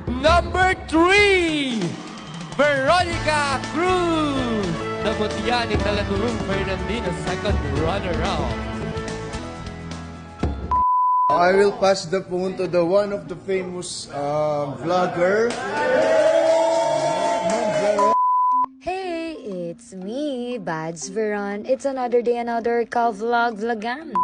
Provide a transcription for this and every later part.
Number 3, Veronica Cruz. Namutya ni Talaturong Fernandina, second runner-up. I will pass the phone to the one of the famous vlogger. Hey, it's me, Bads Veron. It's another day, another ka-vlog-vlogan.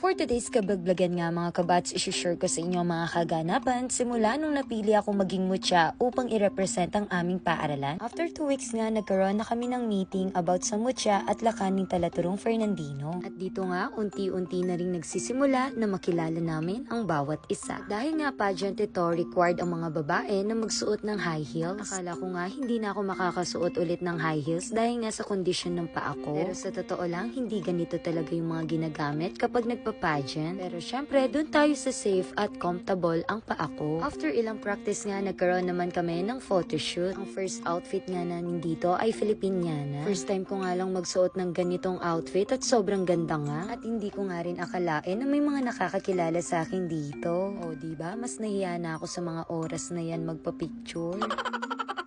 For today's kabag-vlogan nga mga kabats, isi-share ko sa inyo ang mga kaganapan simula nung napili ako maging mutya upang i-represent ang aming paaralan. After 2 weeks nga, nagkaroon na kami ng meeting about sa mutya at lakaning Talaturong Fernandino. At dito nga, unti-unti na rin nagsisimula na makilala namin ang bawat isa. Dahil nga pageant ito, required ang mga babae na magsuot ng high heels. Akala ko nga hindi na ako makakasuot ulit ng high heels dahil nga sa kondisyon ng paa ko. Pero sa totoo lang, hindi ganito talaga yung mga ginagamit kapag pageant. Pero syempre, dun tayo sa safe at comfortable ang paa ko. After ilang practice nga, nagkaroon naman kami ng photoshoot. Ang first outfit nga namin dito ay Filipiniana. First time ko nga lang magsuot ng ganitong outfit at sobrang ganda nga. At hindi ko nga rin akalain na may mga nakakakilala sa akin dito. O diba, mas nahiya na ako sa mga oras na yan magpa-picture.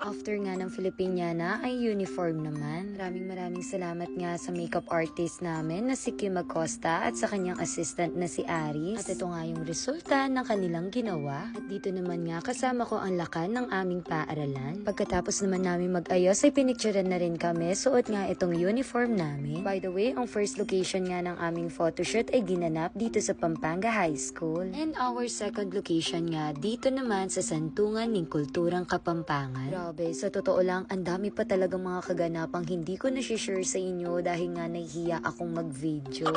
After nga ng Filipiniana ay uniform naman. Maraming salamat nga sa makeup artist namin na si Kim Acosta at sa kanyang assistant na si Aris. At ito nga yung resulta ng kanilang ginawa. At dito naman nga kasama ko ang lakan ng aming paaralan. Pagkatapos naman namin mag-ayos ay pinicturean na rin kami. Suot nga itong uniform namin. By the way, ang first location nga ng aming photoshoot ay ginanap dito sa Pampanga High School. And our second location nga dito naman sa Santungan ng Kulturang Kapampangan. Grabe, sa totoo lang, ang dami pa talagang mga kaganapang hindi ko na-share sa inyo dahil nga nahihiya akong mag-video.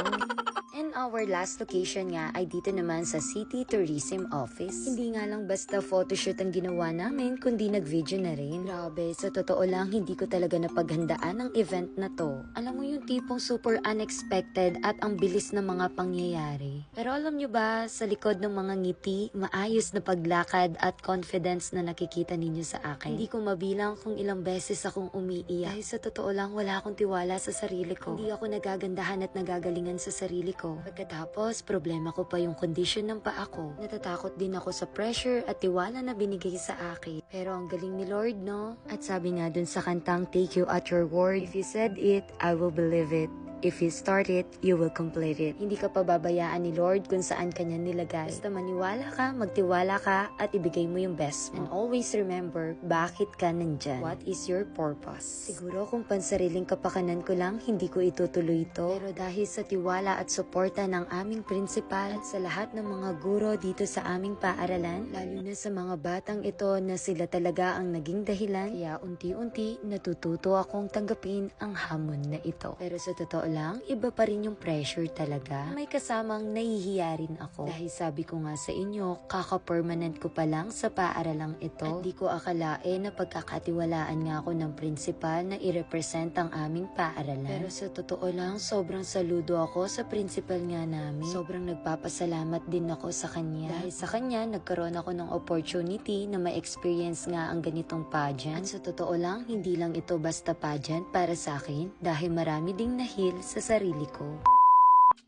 And our last location nga ay dito naman sa City Tourism Office. Hindi nga lang basta photoshoot ang ginawa namin, kundi nag-video na rin. Grabe, sa totoo lang, hindi ko talaga napaghandaan ang event na to. Alam mo yung tipong super unexpected at ang bilis na mga pangyayari. Pero alam nyo ba, sa likod ng mga ngiti, maayos na paglakad at confidence na nakikita ninyo sa akin. Hindi ko mabilang kung ilang beses akong umiiyak. Dahil sa totoo lang, wala akong tiwala sa sarili ko. Hindi ako nagagandahan at nagagalingan sa sarili ko. Pagkatapos, problema ko pa yung kondisyon ng paa ko. Natatakot din ako sa pressure at tiwala na binigay sa akin. Pero ang galing ni Lord, no? At sabi nga dun sa kantang Take You at Your Word, if you said it, I will believe it. If you start it, you will complete it. Hindi ka pababayaan ni Lord kung saan kanya nilagay. Basta maniwala ka, magtiwala ka, at ibigay mo yung best mo. And always remember, bakit ka nandyan? What is your purpose? Siguro kung pansariling kapakanan ko lang, hindi ko itutuloy ito. Pero dahil sa tiwala at suporta ng aming principal at sa lahat ng mga guro dito sa aming paaralan, lalo na sa mga batang ito na sila talaga ang naging dahilan, kaya unti-unti natututo akong tanggapin ang hamon na ito. Pero sa totoo lang, iba pa rin yung pressure talaga. May kasamang nahihiya rin ako. Dahil sabi ko nga sa inyo, kaka-permanent ko pa lang sa paaralang ito. At di ko akalain na pagkakatiwalaan nga ako ng principal na i-represent ang aming paaralan. Pero sa totoo lang, sobrang saludo ako sa principal nga namin. Sobrang nagpapasalamat din ako sa kanya. Dahil sa kanya, nagkaroon ako ng opportunity na ma-experience nga ang ganitong pageant. At sa totoo lang, hindi lang ito basta pageant para sa akin dahil marami ding nahil sa sarili ko.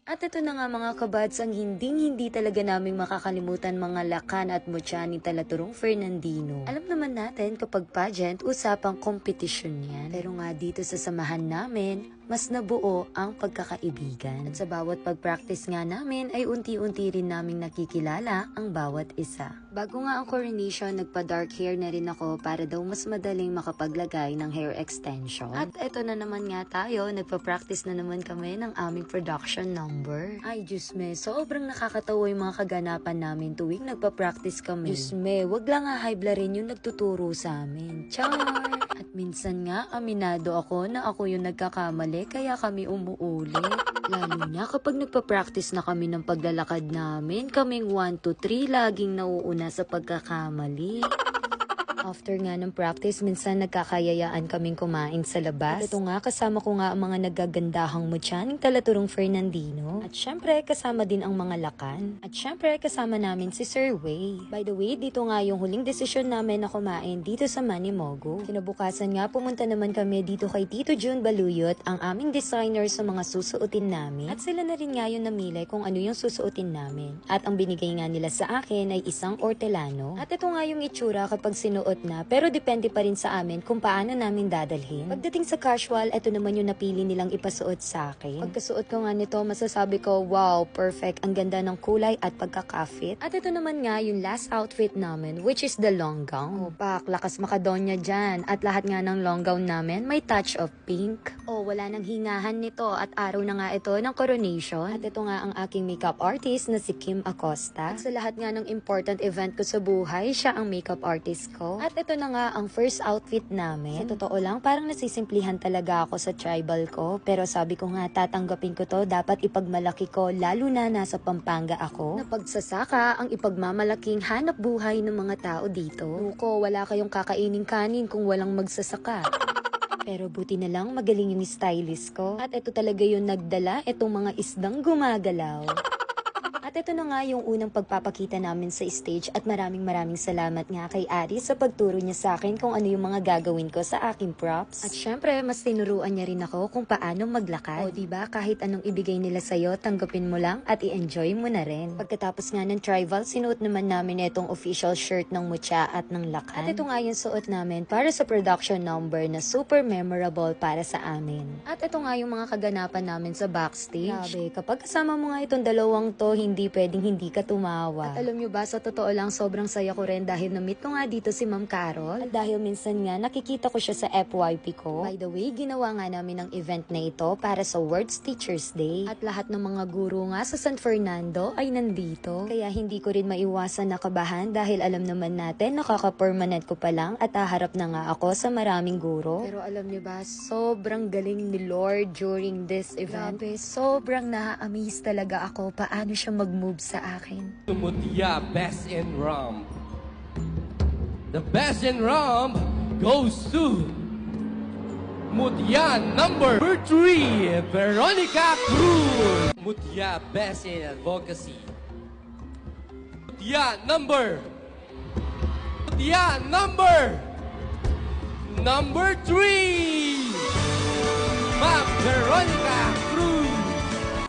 At ito na nga mga kabads, ang hindi talaga naming makakalimutan mga lakan at mutya ni Talaturong Fernandino. Alam naman natin kapag pageant, usapang kompetisyon yan. Pero nga dito sa samahan namin, mas nabuo ang pagkakaibigan. At sa bawat pag-practice nga namin ay unti-unti rin naming nakikilala ang bawat isa. Bago nga ang coronation, nagpa-dark hair na rin ako para daw mas madaling makapaglagay ng hair extension. At eto na naman nga tayo, nagpa-practice na naman kami ng aming production number. Ay, Diyos me, sobrang nakakatawa yung mga kaganapan namin tuwing nagpa-practice kami. Diyos me, wag lang high rin yung nagtuturo sa amin. Char! At minsan nga, aminado ako na ako yung nagkakamali kaya kami umuulit. Lalo na kapag nagpa-practice na kami ng paglalakad namin, kaming 1, 2, 3 laging nauuna sa pagkakamali. After nga ng practice, minsan nagkakayayaan kaming kumain sa labas. At ito nga, kasama ko nga ang mga nagagandahang mutya ng Talaturong Fernandino. At syempre, kasama din ang mga lakan. At syempre, kasama namin si Sir Wei. By the way, dito nga yung huling desisyon namin na kumain dito sa Manimogo. Kinabukasan nga, pumunta naman kami dito kay Tito Jun Baluyot, ang aming designer sa mga susuotin namin. At sila na rin nga yung namili kung ano yung susuotin namin. At ang binigay nga nila sa akin ay isang ortelano. At ito nga yung itsura kapag sinuot na, pero depende pa rin sa amin kung paano namin dadalhin. Pagdating sa casual, ito naman yung napili nilang ipasuot sa akin. Pagkasuot ko nga nito, masasabi ko, wow, perfect. Ang ganda ng kulay at pagkakafit. At ito naman nga yung last outfit namin, which is the long gown. Pak, lakas makadonya dyan. At lahat nga ng long gown namin may touch of pink. Wala nang hingahan nito at araw na nga ito ng coronation. At ito nga ang aking makeup artist na si Kim Acosta. At sa lahat nga ng important event ko sa buhay, siya ang makeup artist ko. At ito na nga ang first outfit namin. Sa totoo lang, parang nasisimplihan talaga ako sa tribal ko. Pero sabi ko nga, tatanggapin ko to, dapat ipagmalaki ko, lalo na nasa Pampanga ako. Na pagsasaka ang ipagmamalaking hanap buhay ng mga tao dito. Nuko, wala kayong kakaining kanin kung walang magsasaka. Pero buti na lang magaling yung stylist ko. At ito talaga yung nagdala, itong mga isdang gumagalaw. At ito na nga yung unang pagpapakita namin sa stage at maraming salamat nga kay Ari sa pagturo niya sa akin kung ano yung mga gagawin ko sa aking props. At syempre, mas tinuruan niya rin ako kung paano maglakad. O diba, kahit anong ibigay nila sa'yo, tanggapin mo lang at i-enjoy mo na rin. Pagkatapos nga ng tribal, sinuot naman namin itong official shirt ng mutya at ng lakan. At ito nga yung suot namin para sa production number na super memorable para sa amin. At ito nga yung mga kaganapan namin sa backstage. Grabe, kapag kasama mo nga itong dalawang to, hindi pwedeng hindi ka tumawa. At alam nyo ba, sa totoo lang, sobrang saya ko rin dahil na-meet ko nga dito si Ma'am Carol. At dahil minsan nga, nakikita ko siya sa FYP ko. By the way, ginawa nga namin ang event na ito para sa World's Teachers Day. At lahat ng mga guro nga sa San Fernando ay nandito. Kaya hindi ko rin maiwasan nakabahan dahil alam naman natin, nakaka-permanent ko pa lang at haharap na nga ako sa maraming guro. Pero alam nyo ba, sobrang galing ni Lord during this event. Grabe, sobrang na-amaze talaga ako paano siya mag-move sa akin. Mutya Best in Rump. The Best in Rump goes to Mutya number 3, Veronica Cruz. Mutya Best in Advocacy. Mutya number 3, Ma'am Veronica Cruz.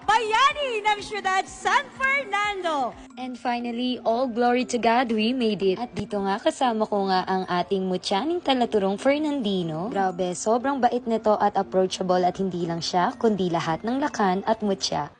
Bayani ng Siyudad San Fernando. And finally, all glory to God, we made it. At dito nga, kasama ko nga ang ating mutyaning Talaturong Fernandino. Grabe, sobrang bait nito at approachable at hindi lang siya, kundi lahat ng lakan at mutya.